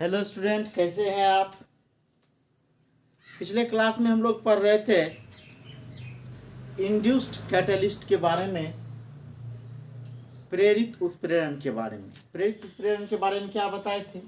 Hello student, कैसे हैं आप। पिछले क्लास में हम लोग पढ़ रहे थे इंड्यूस्ड कैटलिस्ट के बारे में, प्रेरित उत्प्रेरण के बारे में। प्रेरित उत्प्रेरण के बारे में क्या बताए थे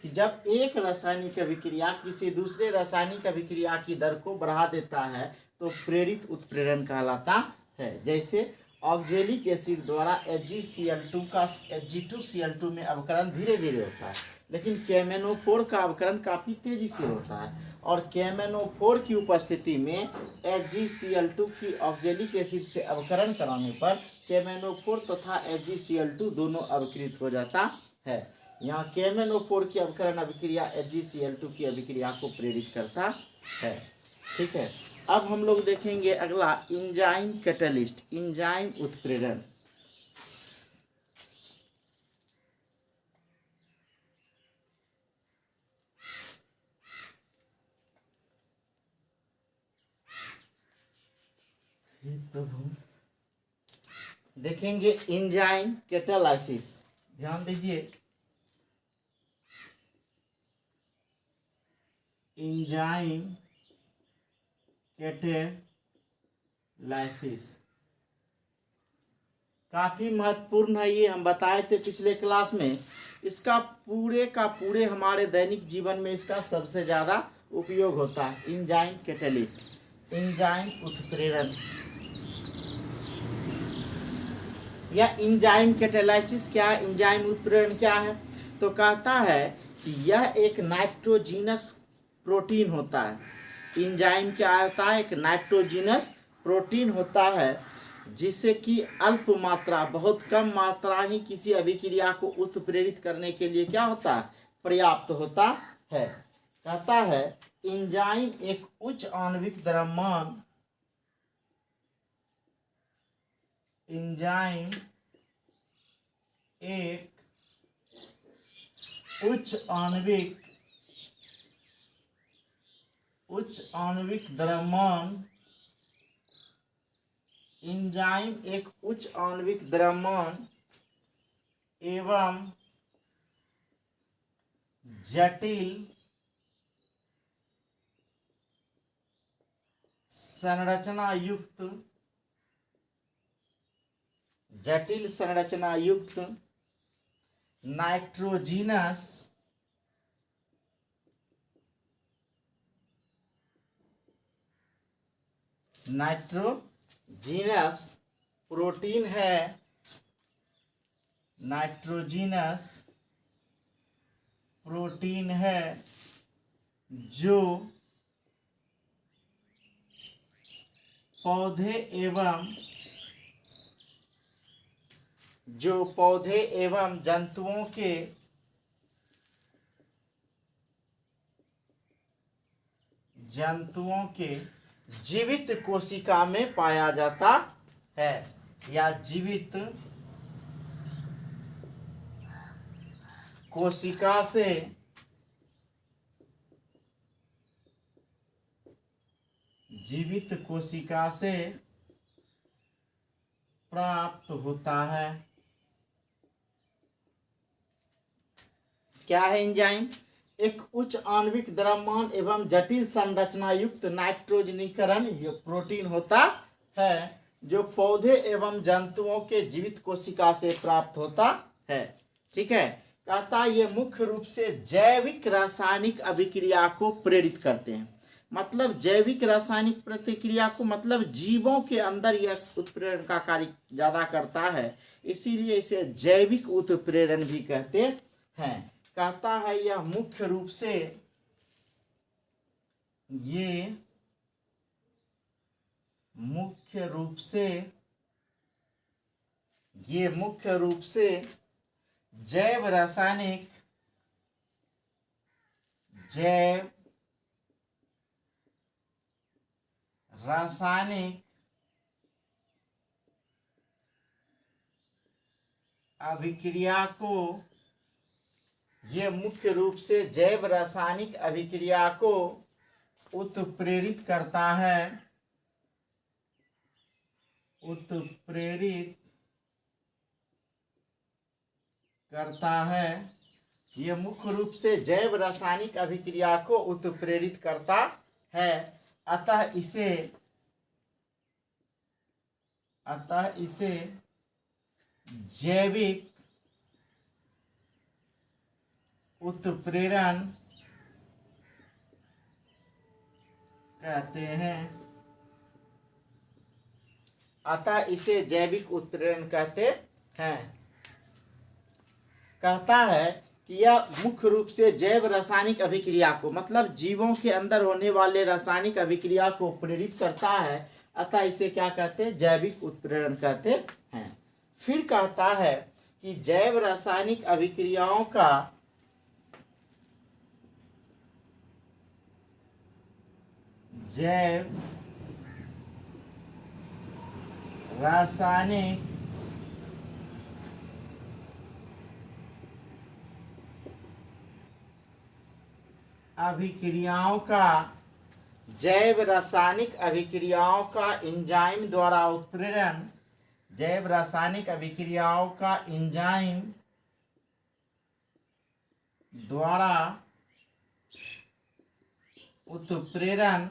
कि जब एक रासायनिक अभिक्रिया किसी दूसरे रासायनिक अभिक्रिया की दर को बढ़ा देता है तो प्रेरित उत्प्रेरण कहलाता है। जैसे ऑक्जेलिक एसिड द्वारा HgCl2 का Hg2Cl2 में अवकरण धीरे धीरे होता है, लेकिन केमेनोफोर का अवकरण काफ़ी तेजी से होता है, और केमेनोफोर की उपस्थिति में HgCl2 की ऑक्जेलिक एसिड से अवकरण कराने पर केमेनोफोर तथा HgCl2 दोनों अवकृत हो जाता है। यहाँ केमेनोफोर की अवकरण अभिक्रिया HgCl2 की अभिक्रिया को प्रेरित करता है। ठीक है, अब हम लोग देखेंगे अगला इंजाइम कैटलिस्ट, इंजाइम उत्प्रेरण। प्रभु, देखेंगे इंजाइम कैटालाइसिस। ध्यान दीजिए, इंजाइम कैटालाइसिस काफ़ी महत्वपूर्ण है। ये हम बताए थे पिछले क्लास में। इसका पूरे का पूरे हमारे दैनिक जीवन में इसका सबसे ज़्यादा उपयोग होता है। इंजाइम कैटलिस्ट, इंजाइम उत्प्रेरण या इंजाइम कैटालाइसिस क्या है, इंजाइम उत्प्रेरण क्या है। तो कहता है कि यह एक नाइट्रोजीनस प्रोटीन होता है। इंजाइम क्या होता है, एक नाइट्रोजीनस प्रोटीन होता है जिसे कि अल्प मात्रा, बहुत कम मात्रा ही किसी अभिक्रिया को उत्प्रेरित करने के लिए क्या होता है, पर्याप्त होता है। कहता है इंजाइम एक उच्च आणविक द्रव्यमान, इंजाइम एक उच्च आणविक द्रव्यमान, इंजाइम एक उच्च आणविक द्रव्यमान एवं जटिल संरचना युक्त नाइट्रोजीनस प्रोटीन है, नाइट्रोजीनस प्रोटीन है जो पौधे एवं जंतुओं के जीवित कोशिका में पाया जाता है, या जीवित कोशिका से प्राप्त होता है। क्या है इंजाइम, एक उच्च आणविक द्रव्यमान एवं जटिल संरचना युक्त नाइट्रोजनीकरण प्रोटीन होता है जो पौधे एवं जंतुओं के जीवित कोशिका से प्राप्त होता है। ठीक है, कहता ये मुख्य रूप से जैविक रासायनिक अभिक्रिया को प्रेरित करते हैं। मतलब जैविक रासायनिक प्रतिक्रिया को, मतलब जीवों के अंदर यह उत्प्रेरण का कार्य ज़्यादा करता है, इसीलिए इसे जैविक उत्प्रेरण भी कहते हैं। कहता है यह मुख्य रूप से जैव रासायनिक अभिक्रिया को, ये मुख्य रूप से जैव रासायनिक अभिक्रिया को उत्प्रेरित करता है, ये मुख्य रूप से जैव रासायनिक अभिक्रिया को उत्प्रेरित करता है। अतः इसे जैविक उत्प्रेरण कहते हैं। अतः इसे जैविक उत्प्रेरण कहते हैं। कहता है कि यह मुख्य रूप से जैव रासायनिक अभिक्रिया को, मतलब जीवों के अंदर होने वाले रासायनिक अभिक्रिया को प्रेरित करता है। अतः इसे क्या कहते हैं? जैविक उत्प्रेरण कहते हैं। फिर कहता है कि जैव रासायनिक अभिक्रियाओं का जैव रासायनिक अभिक्रियाओं का जैव रासायनिक अभिक्रियाओं का एंजाइम द्वारा उत्प्रेरण, जैव रासायनिक अभिक्रियाओं का एंजाइम द्वारा उत्प्रेरण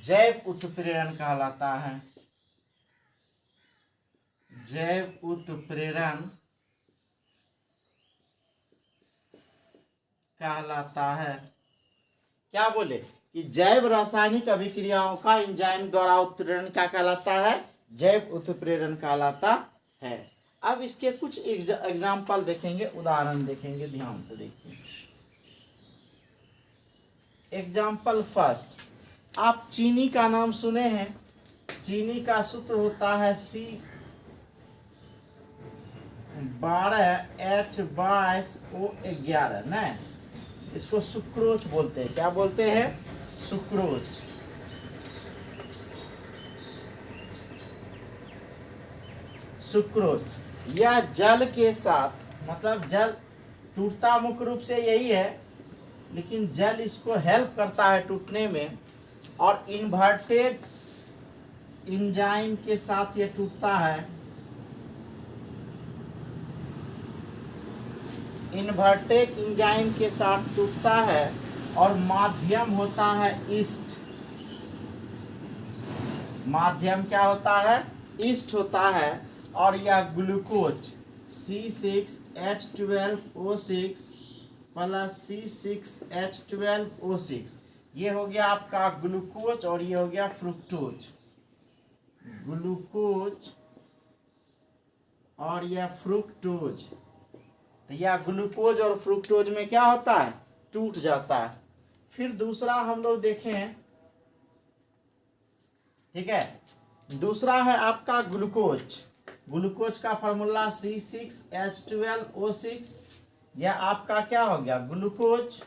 जैव उत्प्रेरण कहलाता है। जैव उत्प्रेरण कहलाता है। क्या बोले कि जैव रासायनिक अभिक्रियाओं का एंजाइम द्वारा उत्प्रेरण क्या कहलाता है? जैव उत्प्रेरण कहलाता है। अब इसके कुछ एग्जाम्पल देखेंगे, उदाहरण देखेंगे, ध्यान से देखिए। एग्जाम्पल फर्स्ट, आप चीनी का नाम सुने हैं। चीनी का सूत्र होता है C12H22O11 ना, इसको सुक्रोज बोलते हैं। क्या बोलते हैं? सुक्रोज। सुक्रोज यह जल के साथ, मतलब जल टूटता मुख्य रूप से यही है, लेकिन जल इसको हेल्प करता है टूटने में, और इन्वर्टेड एंजाइम के साथ ये टूटता है। इन्वर्टेड एंजाइम के साथ टूटता है और माध्यम होता है ईस्ट। माध्यम क्या होता है? ईस्ट होता है। और यह ग्लूकोज C6H12O6 प्लस C6H12O6, ये हो गया आपका ग्लूकोज और ये हो गया फ्रुक्टोज। ग्लूकोज और यह फ्रुक्टोज। तो यह ग्लूकोज और फ्रुक्टोज में क्या होता है? टूट जाता है। फिर दूसरा हम लोग देखें, ठीक है, दूसरा है आपका ग्लूकोज। ग्लूकोज का फार्मूला C6H12O6, यह आपका क्या हो गया? ग्लूकोज।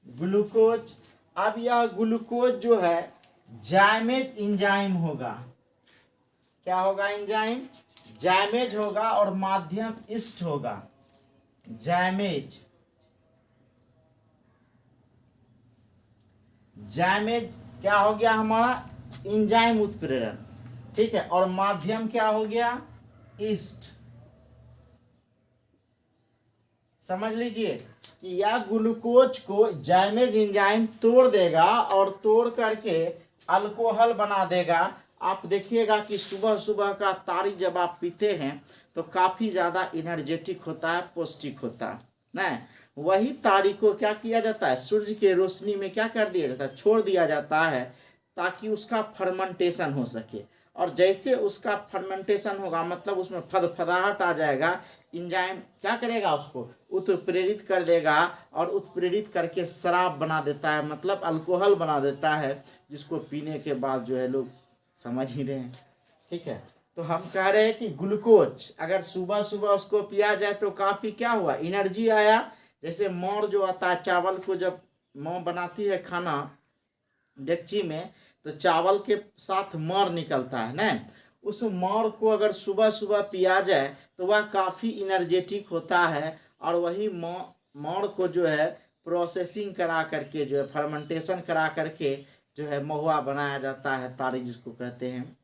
ग्लूकोज। अब यह ग्लूकोज जो है जाइमेज एंजाइम होगा। क्या होगा? एंजाइम जाइमेज होगा और माध्यम ईस्ट होगा। जाइमेज। जाइमेज क्या हो गया हमारा? एंजाइम उत्प्रेरण, ठीक है, और माध्यम क्या हो गया? ईस्ट। समझ लीजिए कि यह ग्लूकोज को जाइमेज एंजाइम तोड़ देगा और तोड़ करके अल्कोहल बना देगा। आप देखिएगा कि सुबह सुबह का तारी जब आप पीते हैं तो काफ़ी ज़्यादा एनर्जेटिक होता है, पौष्टिक होता है ना। वही तारी को क्या किया जाता है? सूर्य के रोशनी में क्या कर दिया जाता है? छोड़ दिया जाता है, ताकि उसका फर्मेंटेशन हो सके। और जैसे उसका फर्मेंटेशन होगा, मतलब उसमें फदफदाहट आ जाएगा, एंजाइम क्या करेगा? उसको उत्प्रेरित कर देगा और उत्प्रेरित करके शराब बना देता है, मतलब अल्कोहल बना देता है, जिसको पीने के बाद जो है लोग समझ ही रहे हैं, ठीक है। तो हम कह रहे हैं कि ग्लूकोज अगर सुबह सुबह उसको पिया जाए तो काफ़ी क्या हुआ? एनर्जी आया। जैसे मोर जो आता है, चावल को जब मोर बनाती है खाना डेगची में, तो चावल के साथ मर निकलता है ना, उस मर को अगर सुबह सुबह पिया जाए तो वह काफ़ी इनर्जेटिक होता है। और वही मर को जो है प्रोसेसिंग करा करके, जो है फर्मेंटेशन करा करके जो है महुआ बनाया जाता है, तारी जिसको कहते हैं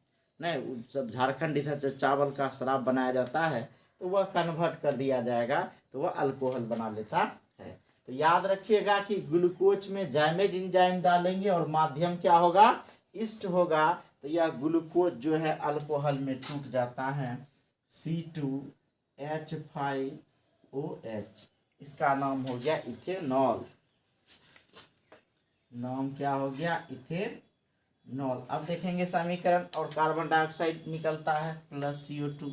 नहीं, वो सब झारखंड इधर जो चावल का शराब बनाया जाता है तो वह कन्वर्ट कर दिया जाएगा, तो वह अल्कोहल बना लेता है। तो याद रखिएगा कि ग्लूकोज में जैमेज एंजाइम डालेंगे और माध्यम क्या होगा, ईस्ट होगा, तो यह ग्लूकोज जो है अल्कोहल में टूट जाता है C2H5OH। इसका नाम हो गया इथेनॉल। नाम क्या हो गया, इथेनॉल। अब देखेंगे समीकरण, और कार्बन डाइऑक्साइड निकलता है प्लस CO2।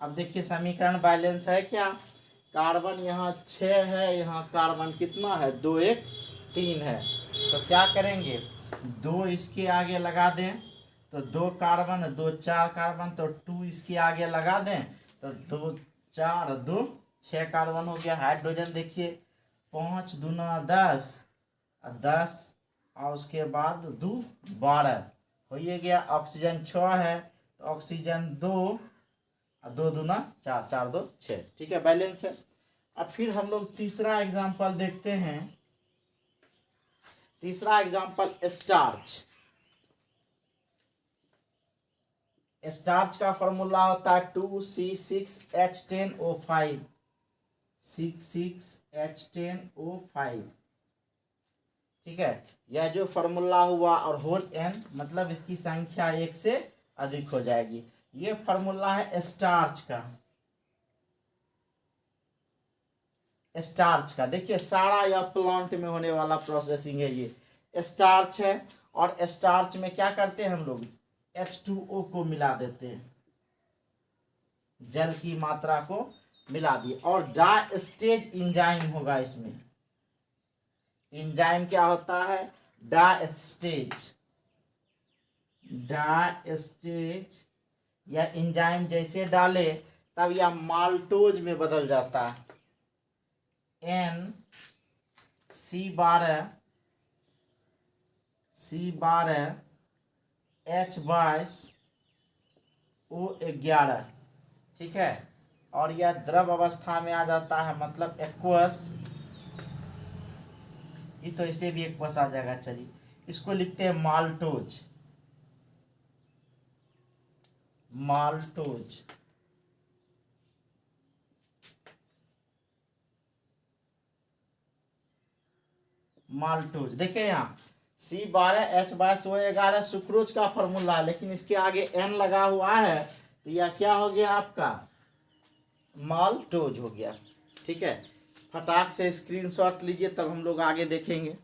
अब देखिए समीकरण बैलेंस है क्या, कार्बन यहाँ 6 है, यहाँ कार्बन कितना है 2 1 3 है, तो क्या करेंगे 2 इसके आगे लगा दें तो 2 कार्बन 2 4 कार्बन, तो 2 इसके आगे लगा दें तो 2 4 2 6 कार्बन हो गया। हाइड्रोजन देखिए 5 दूना 10 और उसके बाद 2 12 हो ये गया। ऑक्सीजन 6 है तो ऑक्सीजन 2 और 2 दूना 4 4 2 6, ठीक है, बैलेंस है। अब फिर हम लोग तीसरा एग्जाम्पल देखते हैं। तीसरा एग्जाम्पल स्टार्च। स्टार्च का फॉर्मूला होता है 2C6H10O5, 6H10O5, ठीक है। यह जो फॉर्मूला हुआ और होल n मतलब इसकी संख्या 1 से अधिक हो जाएगी। ये फॉर्मूला है स्टार्च का। स्टार्च का देखिए सारा यह प्लांट में होने वाला प्रोसेसिंग है, ये स्टार्च है। और स्टार्च में क्या करते हैं हम लोग, H2O को मिला देते हैं, जल की मात्रा को मिला दिए, और डायस्टेज एंजाइम होगा इसमें। एंजाइम क्या होता है, डायस्टेज। डायस्टेज या एंजाइम जैसे डाले तब यह माल्टोज में बदल जाता है। C12 H22O11, ठीक है। और यह द्रव अवस्था में आ जाता है, मतलब एक्वस। ये तो इसे भी एक्वस आ जाएगा, चलिए इसको लिखते हैं माल्टोज। माल्टोज माल्टोज देखिए यहाँ C12H22O11 सुक्रोज का फॉर्मूला, लेकिन इसके आगे N लगा हुआ है तो यह क्या हो गया आपका, माल्टोज हो गया, ठीक है। फटाक से स्क्रीनशॉट लीजिए तब हम लोग आगे देखेंगे।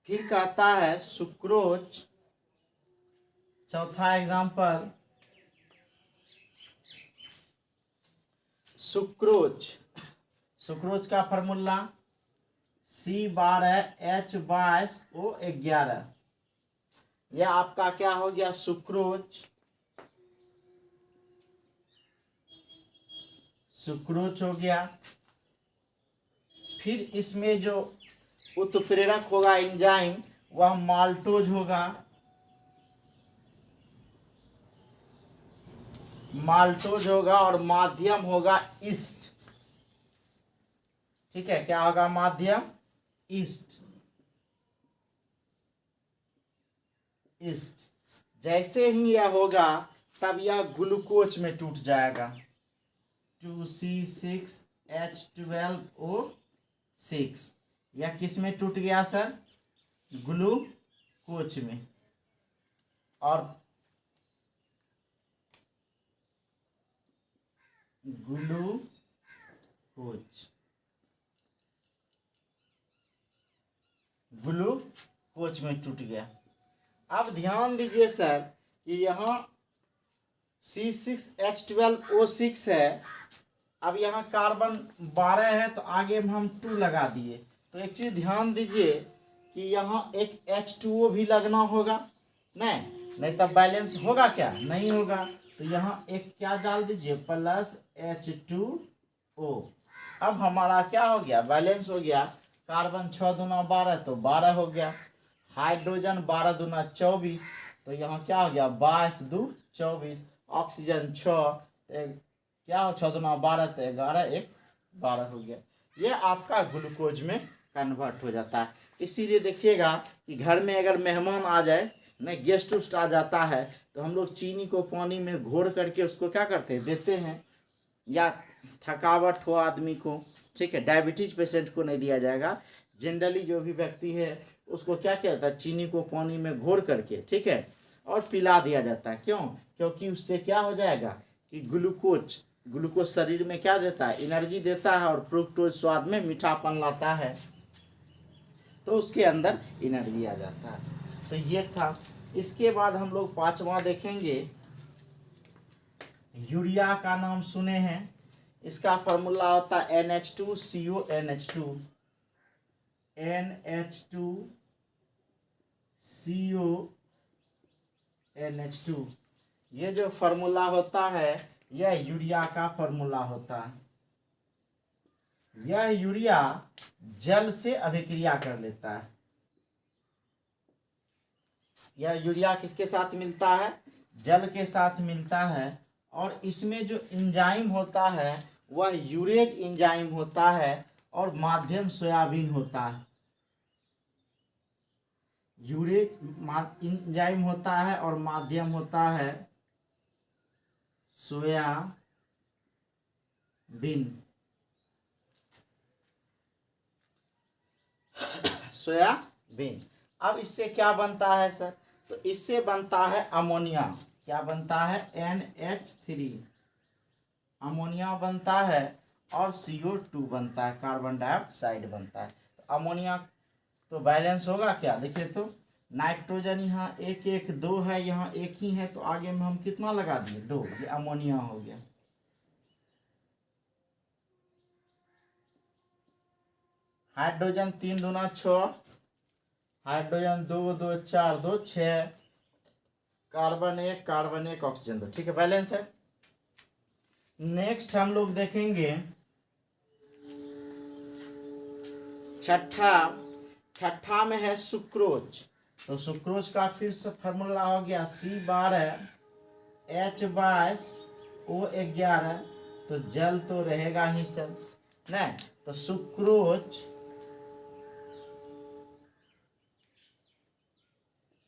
फिर कहता है सुक्रोज, चौथा एग्जांपल सुक्रोज। सुक्रोज का फॉर्मूला C12H22O11। यह आपका क्या हो गया, सुक्रोज। सुक्रोज हो गया। फिर इसमें जो उत्प्रेरक होगा एंजाइम वह माल्टोज होगा। माल्टोज होगा और माध्यम होगा ईस्ट, ठीक है। क्या होगा माध्यम, ईस्ट। ईस्ट जैसे ही यह होगा तब यह ग्लूकोज में टूट जाएगा, 2C6H12O6। यह किस में टूट गया सर, ग्लूकोज में। और ग्लूकोज में टूट गया। अब ध्यान दीजिए सर कि यहाँ C6H12O6 है अब यहाँ कार्बन 12 है तो आगे में हम 2 लगा दिए। तो एक चीज़ ध्यान दीजिए कि यहाँ एक H2O भी लगना होगा, नहीं तब बैलेंस होगा क्या, नहीं होगा। तो यहाँ एक क्या डाल दीजिए, प्लस H2O। अब हमारा क्या हो गया, बैलेंस हो गया। कार्बन 6 दूना 12 तो 12 हो गया। हाइड्रोजन 12 दूना 24, तो यहाँ क्या हो गया, 22 2 24। ऑक्सीजन 6, क्या हो 6 दूना 12 तो 11 1 12 हो गया। ये आपका ग्लूकोज में कन्वर्ट हो जाता है। इसीलिए देखिएगा कि घर में अगर मेहमान आ जाए, नहीं गेस्ट उस्ट आ जाता है, तो हम लोग चीनी को पानी में घोर करके उसको क्या करते हैं, देते हैं। या थकावट हो आदमी को, ठीक है, डायबिटीज पेशेंट को नहीं दिया जाएगा। जनरली जो भी व्यक्ति है उसको क्या किया जाता है, चीनी को पानी में घोर करके, ठीक है, और पिला दिया जाता है। क्यों, क्योंकि उससे क्या हो जाएगा कि ग्लूकोज शरीर में क्या देता है, एनर्जी देता है, और फ्रुक्टोज स्वाद में मीठापन लाता है, तो उसके अंदर एनर्जी आ जाता है। तो ये था। इसके बाद हम लोग 5वां देखेंगे, यूरिया का नाम सुने हैं। इसका फॉर्मूला होता है NH2CONH2, NH2CONH2। ये जो फॉर्मूला होता है यह यूरिया का फॉर्मूला होता है। यह यूरिया जल से अभिक्रिया कर लेता है। यह यूरिया किसके साथ मिलता है, जल के साथ मिलता है। और इसमें जो एंजाइम होता है वह यूरेज एंजाइम होता है और माध्यम सोयाबीन होता है। यूरेज एंजाइम होता है और माध्यम होता है सोयाबीन। सोयाबीन। अब इससे क्या बनता है सर, तो इससे बनता है अमोनिया। क्या बनता है, NH3 अमोनिया बनता है, और CO2 बनता है, कार्बन डाइऑक्साइड बनता है। तो अमोनिया तो बैलेंस होगा क्या, देखिए तो नाइट्रोजन यहाँ 1 1 2 है, यहाँ एक ही है, तो आगे में हम कितना लगा दिए, 2, ये अमोनिया हो गया। हाइड्रोजन 3 दूना 6, हाइड्रोजन 2 2 4 2 6, कार्बन 1 ऑक्सीजन 2, ठीक है, बैलेंस है। नेक्स्ट हम लोग देखेंगे छठा में है सुक्रोज। तो सुक्रोज का फिर से फॉर्मूला हो गया C12H22O11। तो जल तो रहेगा ही सर, नहीं तो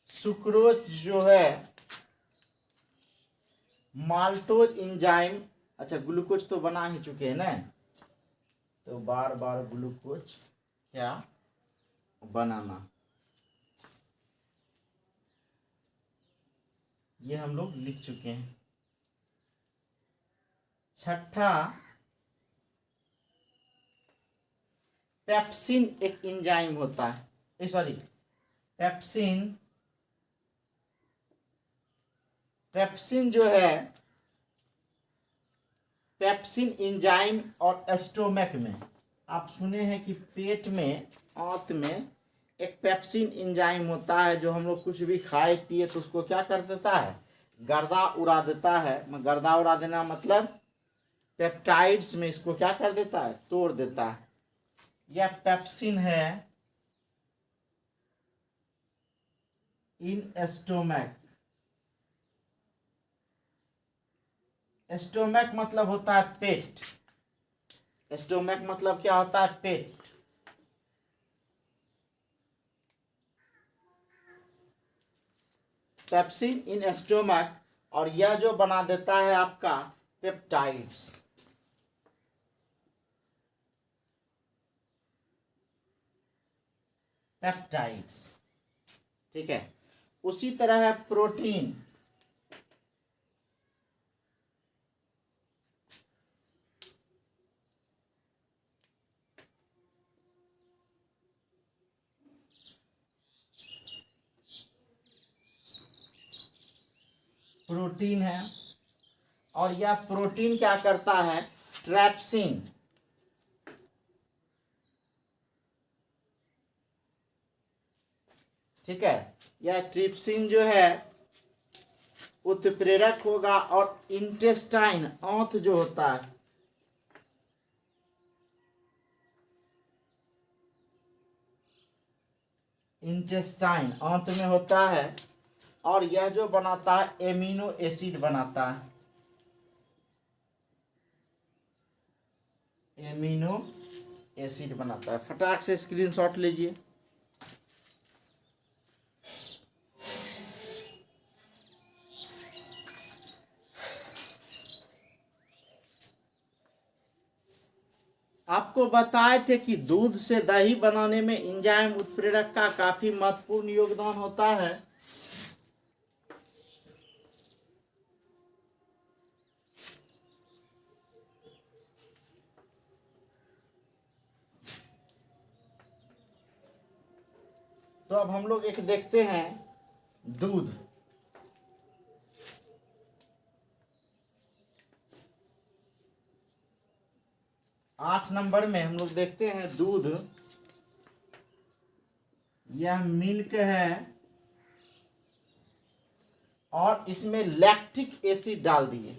सुक्रोज जो है माल्टोज एंजाइम, अच्छा ग्लूकोज तो बना ही चुके हैं ना, तो बार बार ग्लूकोज क्या बनाना, ये हम लोग लिख चुके हैं। छठा पेप्सिन एक एंजाइम होता है, सॉरी पेप्सिन जो है, पेप्सिन एंजाइम और स्टोमक में आप सुने हैं कि पेट में, आंत में एक पेप्सिन एंजाइम होता है, जो हम लोग कुछ भी खाए पिए तो उसको क्या कर देता है, गर्दा उड़ा देता है। गर्दा उड़ा देना मतलब पेप्टाइड्स में इसको क्या कर देता है, तोड़ देता है। यह पेप्सिन है इन स्टोमक। स्टोमक मतलब होता है पेट। स्टोमक मतलब क्या होता है, पेट। पेप्सिन इन स्टोमक, और यह जो बना देता है आपका पेप्टाइड्स। ठीक है। उसी तरह है प्रोटीन। प्रोटीन है, और यह प्रोटीन क्या करता है, ट्रैप्सिन, ठीक है। यह ट्रिप्सिन जो है उत्प्रेरक होगा, और इंटेस्टाइन आंत जो होता है, इंटेस्टाइन आंत में होता है, और यह जो बनाता है एमिनो एसिड बनाता है, एमिनो एसिड बनाता है। फटाक से स्क्रीनशॉट लीजिए। आपको बताए थे कि दूध से दही बनाने में एंजाइम उत्प्रेरक का काफी महत्वपूर्ण योगदान होता है। तो अब हम लोग एक देखते हैं दूध। आठ नंबर में हम लोग देखते हैं दूध। यह मिल्क है और इसमें लैक्टिक एसिड डाल दिए।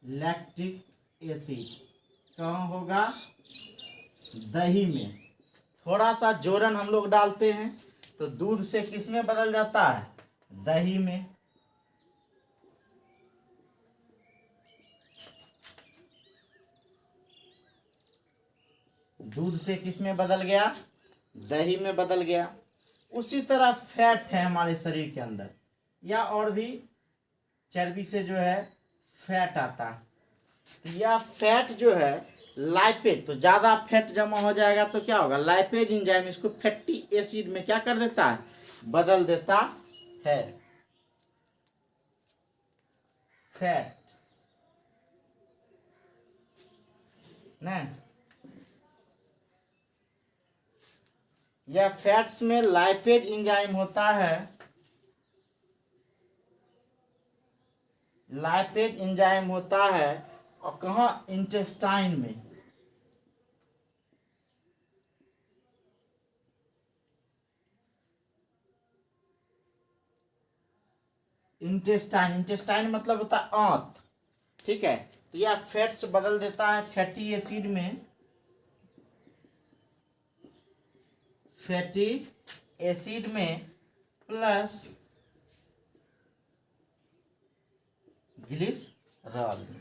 लैक्टिक एसिड कहाँ होगा? दही में। थोड़ा सा जोरन हम लोग डालते हैं तो दूध से किस में बदल जाता है? दही में। दूध से किस में बदल गया? दही में बदल गया। उसी तरह फैट है हमारे शरीर के अंदर, या और भी चर्बी से जो है फैट आता है। यह फैट जो है लाइपेज, तो ज़्यादा फैट जमा हो जाएगा तो क्या होगा? लाइपेज एंजाइम इसको फैटी एसिड में क्या कर देता है? बदल देता है। फैट नहीं, यह फैट्स में लाइपेज एंजाइम होता है। लाइपेज एंजाइम होता है और कहाँ? इंटेस्टाइन में। इंटेस्टाइन मतलब होता है आंत, ठीक है। तो यह फैट्स बदल देता है फैटी एसिड में। फैटी एसिड में प्लस ग्लिसरॉल में,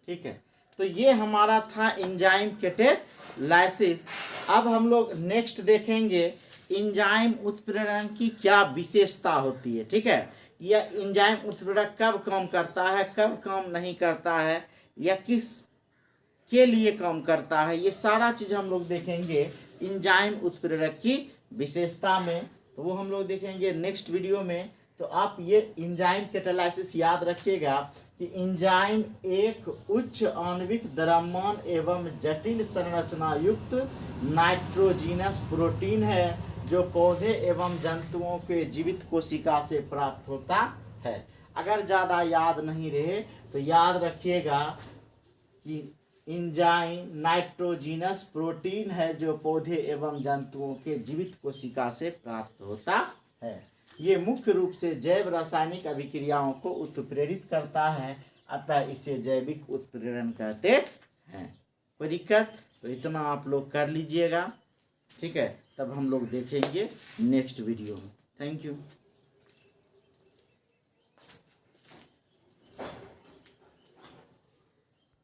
ठीक है। तो ये हमारा था एंजाइम कैटालाइसिस। अब हम लोग नेक्स्ट देखेंगे एंजाइम उत्प्रेरण की क्या विशेषता होती है, ठीक है। यह एंजाइम उत्प्रेरक कब काम करता है, कब काम नहीं करता है, या किस के लिए काम करता है, ये सारा चीज़ हम लोग देखेंगे एंजाइम उत्प्रेरक की विशेषता में। तो वो हम लोग देखेंगे नेक्स्ट वीडियो में। तो आप ये एंजाइम कैटालाइसिस याद रखिएगा कि एंजाइम एक उच्च आणविक द्रव्यमान एवं जटिल संरचना युक्त नाइट्रोजीनस प्रोटीन है जो पौधे एवं जंतुओं के जीवित कोशिका से प्राप्त होता है। अगर ज़्यादा याद नहीं रहे तो याद रखिएगा कि एंजाइम नाइट्रोजीनस प्रोटीन है जो पौधे एवं जंतुओं के जीवित कोशिका से प्राप्त होता है। ये मुख्य रूप से जैव रासायनिक अभिक्रियाओं को उत्प्रेरित करता है, अतः इसे जैविक उत्प्रेरण कहते हैं। कोई दिक्कत? तो इतना आप लोग कर लीजिएगा, ठीक है। तब हम लोग देखेंगे नेक्स्ट वीडियो में। Thank you.